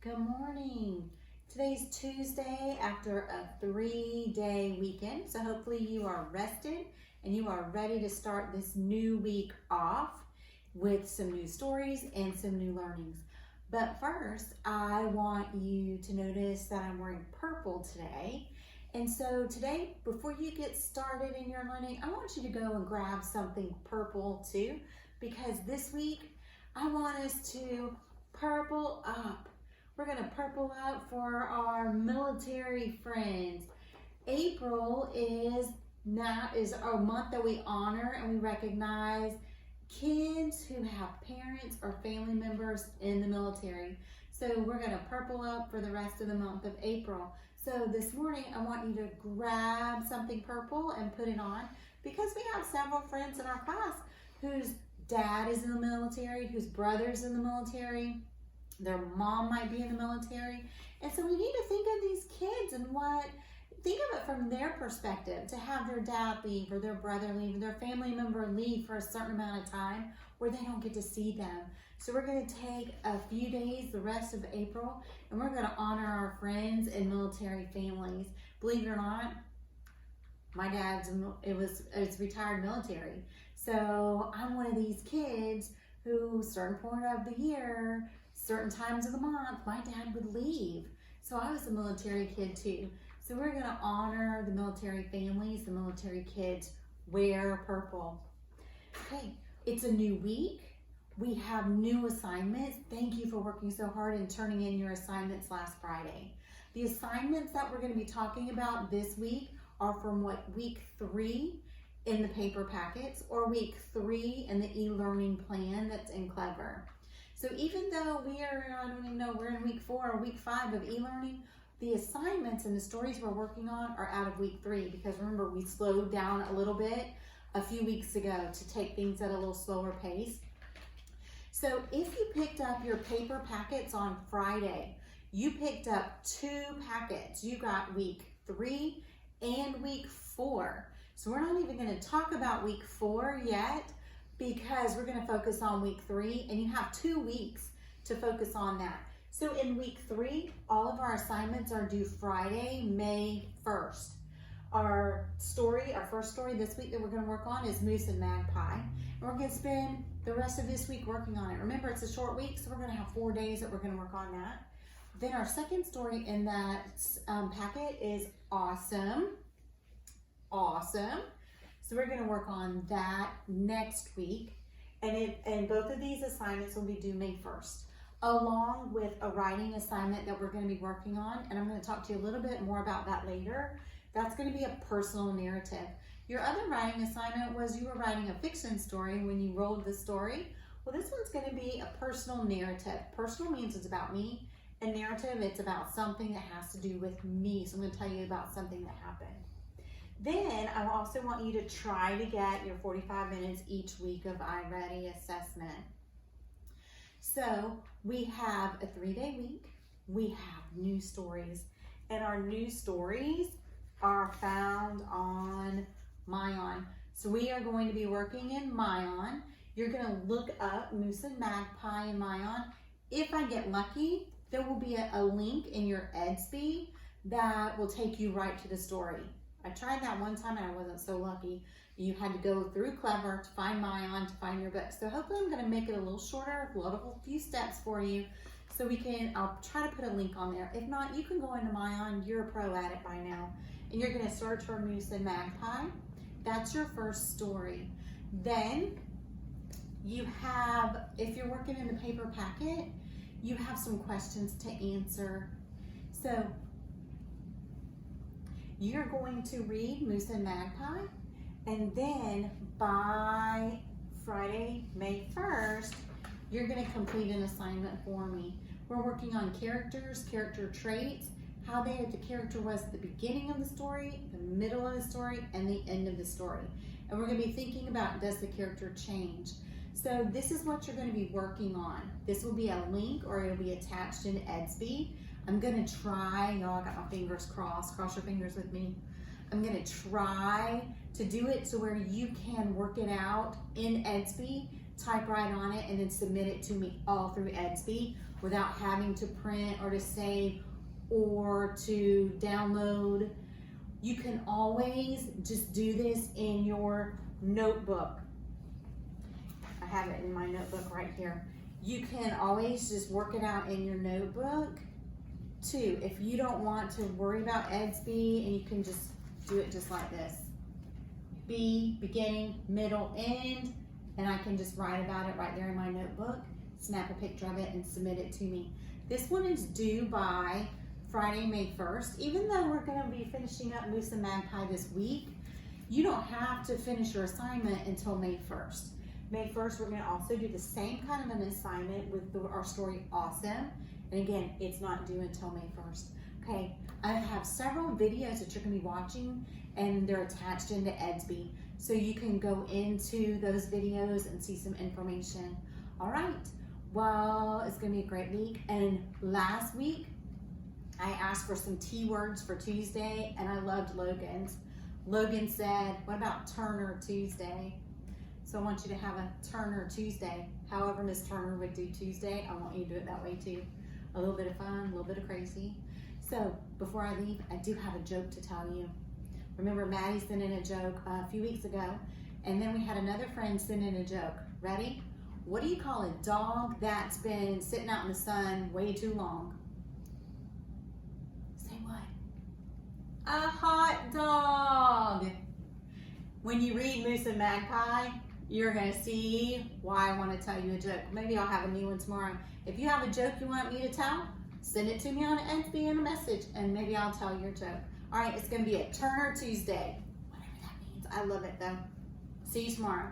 Good morning. Today's Tuesday after a 3-day weekend, so hopefully you are rested and you are ready to start this new week off with some new stories and some new learnings. But first, I want you to notice that I'm wearing purple today. And so today, before you get started in your learning, I want you to go and grab something purple too, because this week I want us to purple up. We're gonna purple up for our military friends. April is a month that we honor and we recognize kids who have parents or family members in the military. So we're gonna purple up for the rest of the month of April. So this morning, I want you to grab something purple and put it on, because we have several friends in our class whose dad is in the military, whose brother's in the military, their mom might be in the military. And so we need to think of these kids and think of it from their perspective, to have their dad leave or their brother leave or their family member leave for a certain amount of time where they don't get to see them. So we're going to take a few days, the rest of April, and we're going to honor our friends and military families. Believe it or not, my dad's it's retired military. So I'm one of these kids who, certain point of the year, certain times of the month, my dad would leave. So I was a military kid too. So we're going to honor the military families, the military kids. Wear purple. Okay, it's a new week. We have new assignments. Thank you for working so hard and turning in your assignments last Friday. The assignments that we're going to be talking about this week are from week 3 in the paper packets, or week 3 in the e-learning plan that's in Clever. So even though we're in week 4 or week 5 of e-learning, the assignments and the stories we're working on are out of week 3, because remember, we slowed down a little bit a few weeks ago to take things at a little slower pace. So if you picked up your paper packets on Friday, you picked up 2 packets. You got week 3 and week 4. So we're not even going to talk about week 4 yet, because we're going to focus on week 3, and you have 2 weeks to focus on that. So in week 3, all of our assignments are due Friday, May 1st. Our first story this week that we're going to work on is Moose and Magpie. And we're going to spend the rest of this week working on it. Remember, it's a short week, so we're going to have 4 days that we're going to work on that. Then our second story in that packet is Awesome. Awesome. So we're going to work on that next week. And both of these assignments will be due May 1st, along with a writing assignment that we're going to be working on. And I'm going to talk to you a little bit more about that later. That's going to be a personal narrative. Your other writing assignment was you were writing a fiction story when you rolled the story. Well, this one's going to be a personal narrative. Personal means it's about me, and narrative, it's about something that has to do with me. So I'm going to tell you about something that happened. Then I also want you to try to get your 45 minutes each week of iReady assessment. So we have a 3-day week. We have new stories, and our new stories are found on Myon. So we are going to be working in Myon. You're going to look up Moose and Magpie in Myon. If I get lucky, there will be a link in your Edsby that will take you right to the story. I tried that one time and I wasn't so lucky. You had to go through Clever to find Myon, to find your book. So hopefully I'm going to make it a little shorter, a few steps for you, so I'll try to put a link on there. If not, you can go into Myon. You're a pro at it by now. And you're going to search for Moose and Magpie. That's your first story. Then you have, if you're working in the paper packet, you have some questions to answer. So you're going to read Moose and Magpie, and then by Friday, May 1st, you're going to complete an assignment for me. We're working on characters, character traits, how the character was at the beginning of the story, the middle of the story, and the end of the story. And we're going to be thinking about, does the character change? So this is what you're going to be working on. This will be a link, or it'll be attached in Edsby. I'm going to try, y'all, I got my fingers crossed. Cross your fingers with me. I'm going to try to do it so where you can work it out in Edsby type right on it and then submit it to me all through Edsby without having to print or to save or to download. You can always just do this in your notebook. I have it in my notebook right here. You can always just work it out in your notebook too. If you don't want to worry about Edsby, and you can just do it just like this. Beginning, middle, end, and I can just write about it right there in my notebook, snap a picture of it and submit it to me. This one is due by Friday, May 1st. Even though we're gonna be finishing up Moose and Magpie this week, you don't have to finish your assignment until May 1st. May 1st, we're gonna also do the same kind of an assignment with our story Awesome. And again, it's not due until May 1st. Okay, I have several videos that you're gonna be watching and they're attached into Edsby. So you can go into those videos and see some information. All right, well, it's gonna be a great week. And last week, I asked for some T words for Tuesday and I loved Logan's. Logan said, what about Turner Tuesday? So I want you to have a Turner Tuesday. However Miss Turner would do Tuesday, I want you to do it that way too. A little bit of fun, a little bit of crazy. So before I leave, I do have a joke to tell you. Remember Maddie sent in a joke a few weeks ago, and then we had another friend send in a joke. Ready? What do you call a dog that's been sitting out in the sun way too long? Say what? A hot dog. When you read Moose and Magpie, you're gonna see why I wanna tell you a joke. Maybe I'll have a new one tomorrow. If you have a joke you want me to tell, send it to me on Edsby in a message and maybe I'll tell your joke. All right, it's gonna be a Turner Tuesday, whatever that means. I love it though. See you tomorrow.